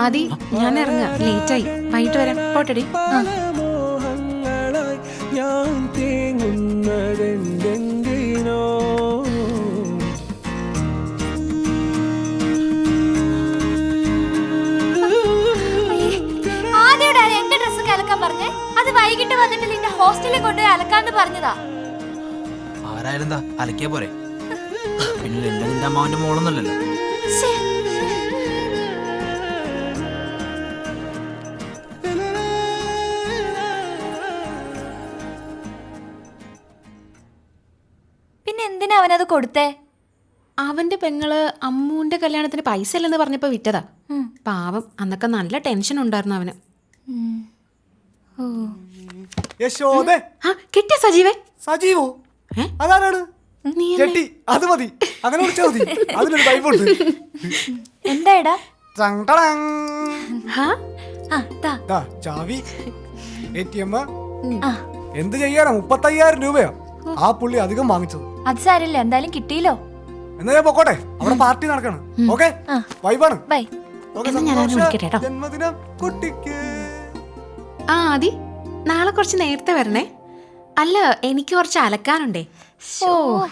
ആദി ഞാൻ ഇറങ്ങാ, ലേറ്റായി. വൈകിട്ട് വരാം. പോട്ടെടി. ഞാൻ തേങ്ങുന്നതെന്തെങ്കിനോ ആദ്യോടെ എന്റെ ഡ്രസ്സ് അലക്കാൻ പറഞ്ഞേ. അത് വൈകിട്ട് വന്നിട്ട് നിന്റെ ഹോസ്റ്റലിൽ കൊണ്ടുപോയി അലക്കാന്ന് പറഞ്ഞതാ. ആരായാലും എന്താ അലക്കിയാ പോരെ. പിന്നെ നിന്റെ അമ്മാവന്റെ മോളൊന്നുമല്ലല്ലോ. പിന്നെ എന്തിനാ അവനത് കൊടുത്തേ? അവന്റെ പെങ്ങള് അമ്മൂന്റെ കല്യാണത്തിന് പൈസ ഇല്ലെന്ന് പറഞ്ഞപ്പോ വിറ്റതാ. പാവം, അന്നൊക്കെ നല്ല ടെൻഷൻ ഉണ്ടായിരുന്നു അവന്. യശോദേ, കിട്ടിയ സജീവേ? സജീവോ? അതാരാണ്? ചെട്ടി, അത് മതി, അങ്ങനെ വിളിച്ചാ മതി. അതിനൊരു പൈപ്പുണ്ട്. എന്താടാ? ചാവി, ATM. എന്ത് ചെയ്യാനാ? 35,000 രൂപയാ ആ പുള്ളി അധികം വാങ്ങിച്ചത്. അത് സാരില്ല, എന്തായാലും കിട്ടിയില്ലോ. എന്നാ ഞാൻ പൊക്കോട്ടെ, അവിടെ പാർട്ടി നടക്കാണ്. ഓക്കെ, വൈബാണ്. ബൈ. ജന്മദിനം കുട്ടിക്ക്. ആദി, നാളെ കുറച്ച് നേരത്തെ വരണേ. അല്ല, എനിക്ക് കുറച്ച് അലക്കാനുണ്ടേ. ഓ,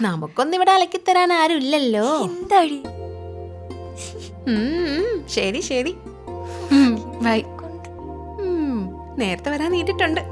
നമുക്കൊന്നും ഇവിടെ അലക്കി തരാൻ ആരും ഇല്ലല്ലോ. എന്താടി? ശരി ശരി, ബൈ. നേരത്തെ വരാൻ നീട്ടിട്ടുണ്ട്.